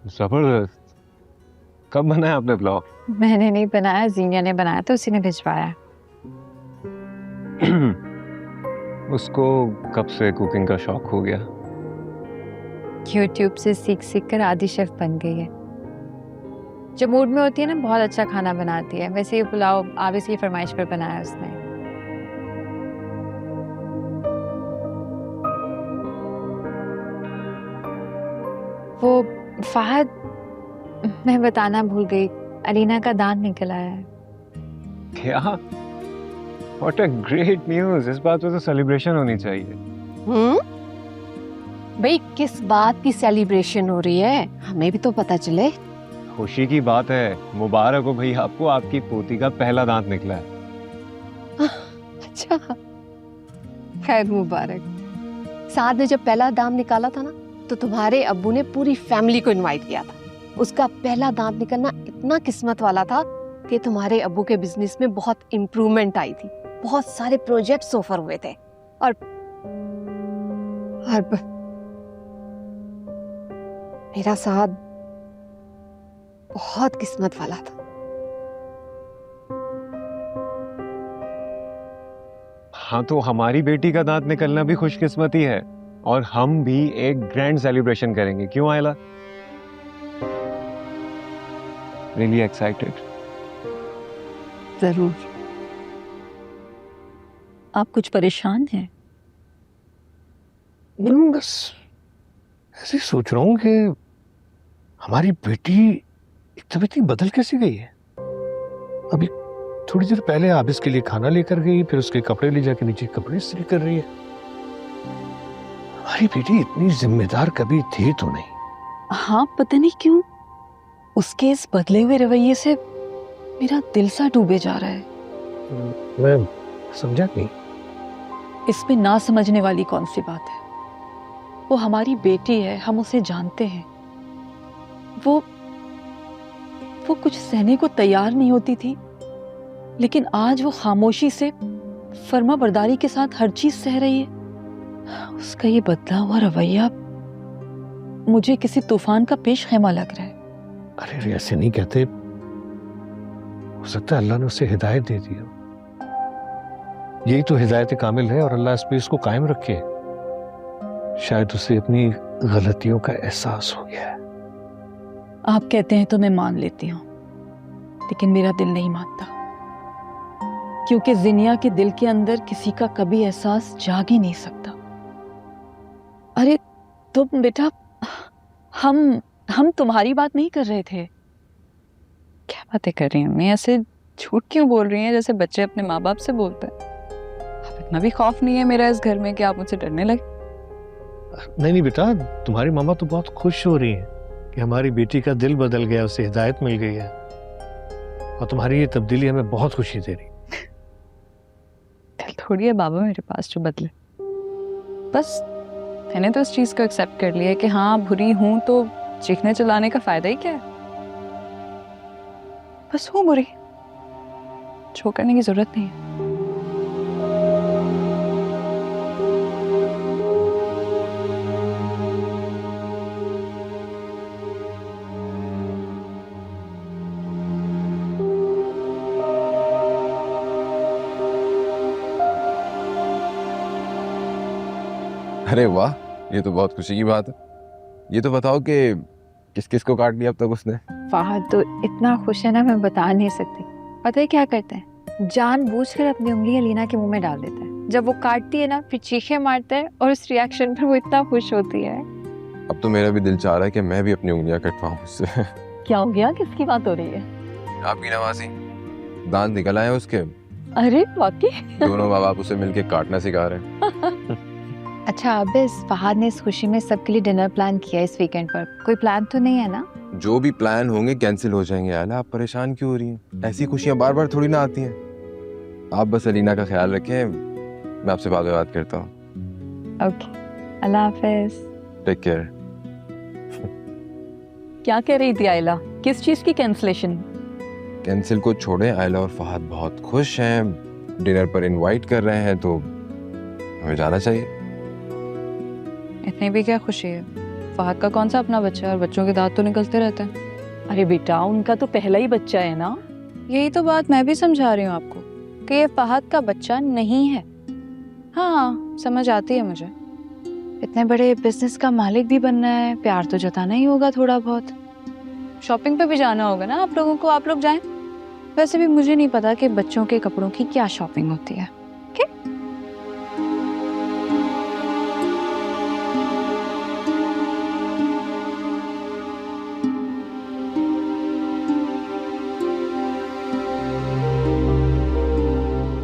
जबरदस्त। कब बनाया आपने ब्लॉग? मैंने नहीं बनाया, जीनिया ने बनाया था, उसी ने भिजवाया। उसको कब से कुकिंग का शौक हो गया? यूट्यूब से सीख सीख कर आधी शेफ बन गई है। जब मूड में होती है ना, बहुत अच्छा खाना बनाती है। वैसे ये पुलाव आबिस की फरमाइश पर बनाया उसने। वो फहद, मैं बताना भूल गई, अलीना का दांत निकल आया है। क्या? What a great news! इस बात पे तो सेलिब्रेशन होनी चाहिए। भाई किस बात की सेलिब्रेशन हो रही है, हमें भी तो पता चले। खुशी की बात है। मुबारक हो भाई आपको, आपकी पोती का पहला दांत निकला है। अच्छा, खैर मुबारक। साद ने जब पहला दांत निकाला था ना, तो तुम्हारे अब्बू ने पूरी फैमिली को इनवाइट किया था। उसका पहला दांत निकलना इतना किस्मत वाला था कि तुम्हारे अब्बू के बिजनेस में बहुत इम्प्रूवमेंट आई थी। बहुत सारे प्रोजेक्ट्स ऑफर हुए थे और मेरा साद बहुत किस्मत वाला था। हाँ, तो हमारी बेटी का दांत निकलना भी खुशकिस्मती है और हम भी एक ग्रैंड सेलिब्रेशन करेंगे। क्यों आयला? Really excited. जरूर। आप कुछ परेशान हैं? बस ऐसे ही सोच रहा हूँ कि हमारी बेटी एकदम इतनी बदल कैसे गई है। अभी थोड़ी देर पहले आप इसके लिए खाना लेकर गई, फिर उसके कपड़े ले जाके नीचे कपड़े इस्त्री कर रही है। हमारी बेटी इतनी जिम्मेदार कभी थी तो नहीं। हाँ, पता नहीं क्यों उसके इस बदले हुए रवैये से मेरा दिल सा डूबे जा रहा है। मैं समझा नहीं। इसमें ना समझने वाली कौन सी बात है? वो हमारी बेटी है, हम उसे जानते हैं। वो कुछ सहने को तैयार नहीं होती थी, लेकिन आज वो खामोशी से फर्मा बरदारी के साथ हर चीज सह रही है। उसका ये बदला हुआ रवैया मुझे किसी तूफान का पेश खेमा लग रहा है। अरे ऐसे नहीं कहते। हो सकता है अल्लाह ने उसे हिदायत दे दी हो। यही तो हिदायत कामिल है और अल्लाह इस पे इसको कायम रखे। शायद उसे अपनी गलतियों का एहसास हो गया है। आप कहते हैं तो मैं मान लेती हूँ, लेकिन मेरा दिल नहीं मानता, क्योंकि जिनिया के दिल के अंदर किसी का कभी एहसास जाग ही नहीं सकता। अरे तुम बेटा, हम तुम्हारी बात नहीं कर रहे थे। क्या बातें कर रही हैं अम्मी? ऐसे झूठ क्यों बोल रही हैं जैसे बच्चे अपने माँ बाप से बोलते हैं? अब इतना भी खौफ नहीं है मेरा इस घर में कि आप मुझसे डरने लगे। नहीं बेटा, तुम्हारी मामा तो बहुत खुश हो रही है कि हमारी बेटी का दिल बदल गया, उसे हिदायत मिल गई है और तुम्हारी ये तब्दीली हमें बहुत खुशी दे रही। दिल थोड़ी है बाबा मेरे पास जो बदले। बस मैंने तो इस चीज को एक्सेप्ट कर लिया कि हाँ बुरी हूं तो चीखने चिल्लाने का फायदा ही क्या है। बस हूं बुरी, शो करने की जरूरत नहीं है। अरे वाह, ये तो बहुत खुशी की बात है। ये तो बताओ कि किस किस को काट लिया अब तक उसने? फहद तो इतना खुश है ना, मैं बता नहीं सकती। पता है क्या करते हैं? जानबूझकर अपनी उंगली अलीना के मुंह में डाल देता है। जब वो काटती है ना, फिर चीखें मारता है और उस रिएक्शन पर वो इतना खुश होती है। अब तो मेरा भी दिल चाह रहा है कि मैं भी अपनी उंगलियां कटवाऊं उससे। क्या हो गया? किसकी बात हो रही है? आपकी नवाजी, दांत निकल आए उसके। अरे वाकई? दोनों माँ बाप उसे मिलके काटना सिखा रहे हैं। अच्छा अबिस, फहद ने इस खुशी में सबके लिए डिनर प्लान किया इस वीकेंड पर। कोई प्लान तो नहीं है ना? जो भी प्लान होंगे कैंसिल हो जाएंगे। आला, आप परेशान क्यों हो रही हैं? ऐसी खुशियां बार बार थोड़ी ना आती हैं। आप बस अलीना का ख्याल रखें, मैं आपसे बाद में बात करता हूँ। ओके, अल्लाह हाफिज। Take care. क्या कह रही थी आयला? किस चीज की कैंसलेशन? कैंसिल को छोड़े, आयला और फहद बहुत खुश हैं, डिनर पर इनवाइट कर रहे हैं, तो हमें जाना चाहिए। इतनी भी क्या खुशी है? फहद का कौन सा अपना बच्चा है, और बच्चों के दांत तो निकलते रहते हैं। अरे बेटा, उनका तो पहला ही बच्चा है ना। यही तो बात मैं भी समझा रही हूँ आपको कि ये फहद का बच्चा नहीं है। हाँ, समझ आती है मुझे, इतने बड़े बिजनेस का मालिक भी बनना है, प्यार तो जताना ही होगा थोड़ा बहुत। शॉपिंग पे भी जाना होगा ना आप लोगों को, आप लोग जाएं। वैसे भी मुझे नहीं पता कि बच्चों के कपड़ों की क्या शॉपिंग होती है।